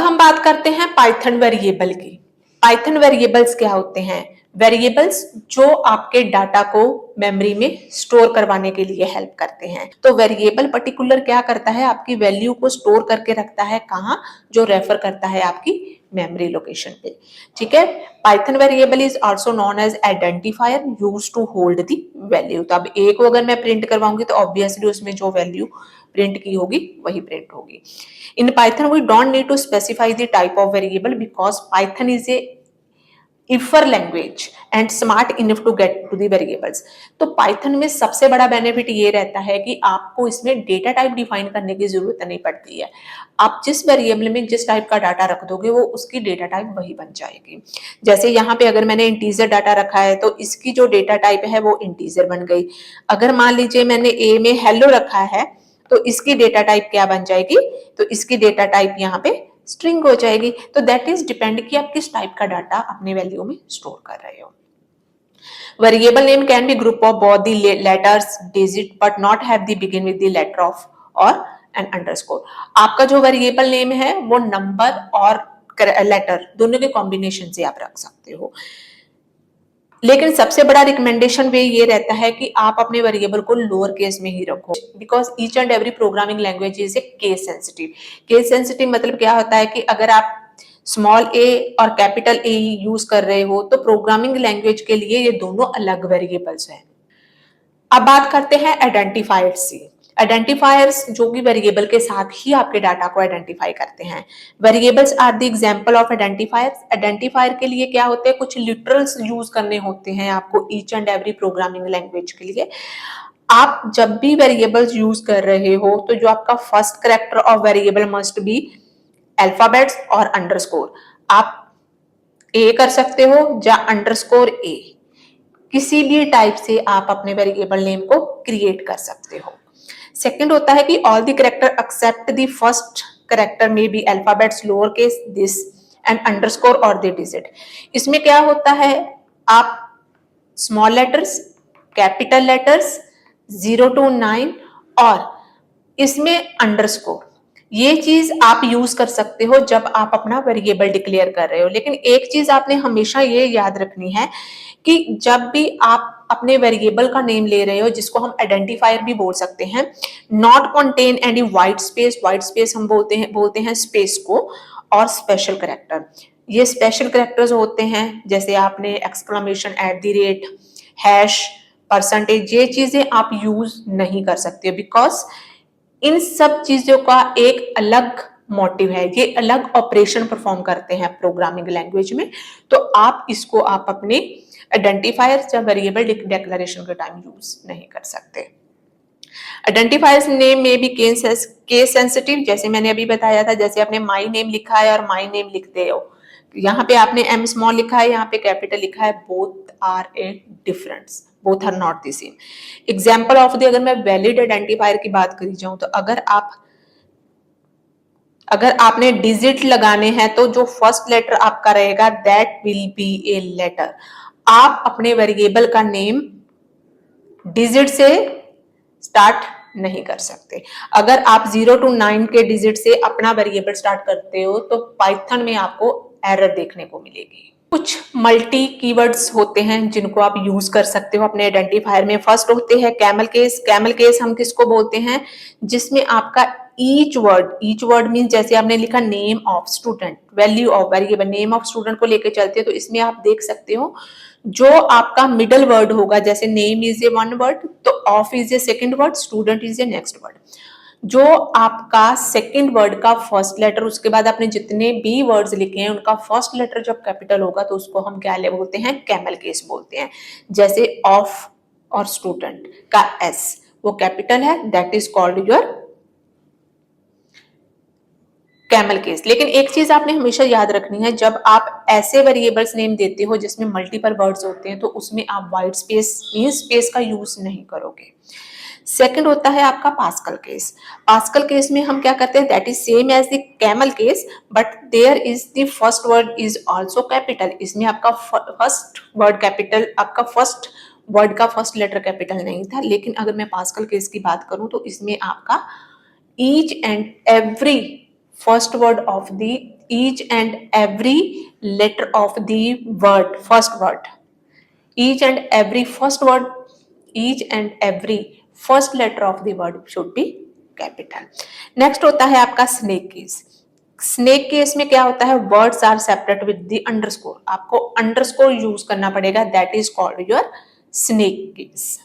हम बात करते हैं पाइथन वेरिएबल की। पाइथन वेरिएबल्स क्या होते हैं? वेरिएबल्स जो आपके डाटा को मेमोरी में स्टोर करवाने के लिए हेल्प करते हैं। तो वेरिएबल पर्टिकुलर क्या करता है? आपकी वैल्यू को स्टोर करके रखता है कहाँ? जो रेफर करता है आपकी मेमोरी लोकेशन पे। ठीक है। Python variable is also known as identifier used to hold the value. तो अब ए को अगर मैं प्रिंट करवाऊंगी तो ऑब्वियसली उसमें जो वैल्यू प्रिंट की होगी वही प्रिंट होगी। In Python, we don't need to specify the type of variable because Python is a इफर language and smart enough to get to the variables. तो पाइथन में सबसे बड़ा बेनिफिट ये रहता है कि आपको इसमें डेटा टाइप डिफाइन करने की जरूरत नहीं पड़ती है। आप जिस वेरिएबल में जिस टाइप का डाटा रख दोगे वो उसकी डेटा टाइप वही बन जाएगी। जैसे यहाँ पे अगर मैंने इंटीजर डाटा रखा है तो इसकी जो डेटा टाइप है वो इंटीजर बन गई। अगर मान लीजिए मैंने ए में हेलो रखा है तो इसकी डेटा टाइप क्या बन जाएगी? तो इसकी डेटा टाइप यहाँ पे स्ट्रिंग हो जाएगी। तो दैट इज डिपेंड कि आप किस टाइप का डाटा अपने वैल्यू में स्टोर कर रहे हो। Variable name can be group of both the letters digit but not have the begin with the letter of or an underscore. आपका जो वेरिएबल नेम है वो नंबर और लेटर दोनों के कॉम्बिनेशन से आप रख सकते हो। लेकिन सबसे बड़ा रिकमेंडेशन वे ये रहता है कि आप अपने वेरिएबल को लोअर केस में ही रखो because each and every programming language is a case sensitive. Case sensitive मतलब क्या होता है कि अगर आप स्मॉल ए और कैपिटल ए यूज कर रहे हो तो प्रोग्रामिंग लैंग्वेज के लिए ये दोनों अलग वेरिएबल्स हैं। अब बात करते हैं आइडेंटिफायर्स की। आइडेंटिफायर्स जो कि वेरिएबल के साथ ही आपके डाटा को आइडेंटिफाई करते हैं। Variables are the example of identifiers. Identifier के लिए क्या होते हैं? कुछ लिटरल्स यूज करने होते हैं आपको each and every programming language के लिए। आप जब भी वेरिएबल्स यूज कर रहे हो तो जो आपका first character of variable must be alphabets और अंडरस्कोर। आप ए कर सकते हो या अंडरस्कोर ए, किसी भी टाइप से आप अपने वेरिएबल नेम को क्रिएट कर सकते हो। सेकंड होता है कि all the character except the first character may be alphabets lower case this and underscore और द डिजिट। इसमें क्या होता है? आप small letters, capital letters 0 to 9 और इसमें अंडरस्कोर, ये चीज आप यूज कर सकते हो जब आप अपना वेरिएबल डिक्लेयर कर रहे हो। लेकिन एक चीज आपने हमेशा ये याद रखनी है कि जब भी आप अपने वेरिएबल का नेम ले रहे हो जिसको हम आइडेंटिफायर भी बोल सकते हैं, not contain any white space. White space हम बोलते हैं स्पेस को, और स्पेशल कैरेक्टर। ये स्पेशल कैरेक्टर्स होते हैं जैसे आपने exclamation, at the rate, hash, percentage, ये चीजें आप यूज नहीं कर सकते बिकॉज इन सब चीजों का एक अलग मोटिव है, ये अलग ऑपरेशन परफॉर्म करते हैं प्रोग्रामिंग लैंग्वेज में। तो आप इसको आप अपने आइडेंटिफायर या वेरिएबल डिक्लेरेशन के टाइम यूज नहीं कर सकते। आइडेंटिफायर्स नेम में भी केस सेंसिटिव, जैसे मैंने अभी बताया था। जैसे आपने माई नेम लिखा है और माई नेम लिखते हो, यहाँ पे आपने एम स्मॉल लिखा है, यहाँ पे कैपिटल लिखा है, both are a difference, both are not the same. Example of the, अगर मैं वैलिड आइडेंटिफायर की बात करी जाऊं तो अगर आपने डिजिट लगाने हैं तो जो फर्स्ट लेटर आपका रहेगा that will be a letter. आप अपने वेरिएबल का नेम डिजिट से स्टार्ट नहीं कर सकते। अगर आप 0 to 9 के डिजिट से अपना वेरिएबल स्टार्ट करते हो तो पाइथन में आपको एरर देखने को मिलेगी। कुछ मल्टी कीवर्ड्स होते हैं जिनको आप यूज कर सकते हो अपने आइडेंटिफायर में। फर्स्ट होते हैं कैमल केस। कैमल केस हम किसको बोलते हैं? जिसमें आपका ईच वर्ड मीन जैसे आपने लिखा name of student, value of variable name of student को लेकर चलते हैं तो इसमें आप देख सकते हो जो आपका मिडल वर्ड होगा, जैसे name is a one word तो of is a second word, student is a next word. जो आपका सेकंड वर्ड का फर्स्ट लेटर, उसके बाद आपने जितने भी वर्ड्स लिखे हैं उनका फर्स्ट लेटर जब कैपिटल होगा तो उसको हम क्या बोलते हैं? कैमल केस बोलते हैं। जैसे ऑफ और स्टूडेंट का एस वो कैपिटल है, that is called your camel case. लेकिन एक चीज आपने हमेशा याद रखनी है, जब आप ऐसे वेरिएबल्स नेम देते हो जिसमें मल्टीपल वर्ड्स होते हैं तो उसमें आप व्हाइट स्पेस मीन स्पेस का यूज नहीं करोगे। सेकंड होता है आपका पास्कल केस। पास्कल केस में हम क्या करते हैं? That is same as the camel case but there is the first word is also capital. इसमें आपका फर्स्ट वर्ड कैपिटल, आपका फर्स्ट वर्ड का फर्स्ट लेटर कैपिटल नहीं था। लेकिन अगर मैं पास्कल केस की बात करूं तो इसमें आपका each and every first word of the each and every letter of the word, first word, each and every first word, each and every first letter of the word should be capital. Next होता है आपका snake case. Snake case में क्या होता है, words are separate with the underscore, आपको underscore use करना पड़ेगा, that is called your snake case.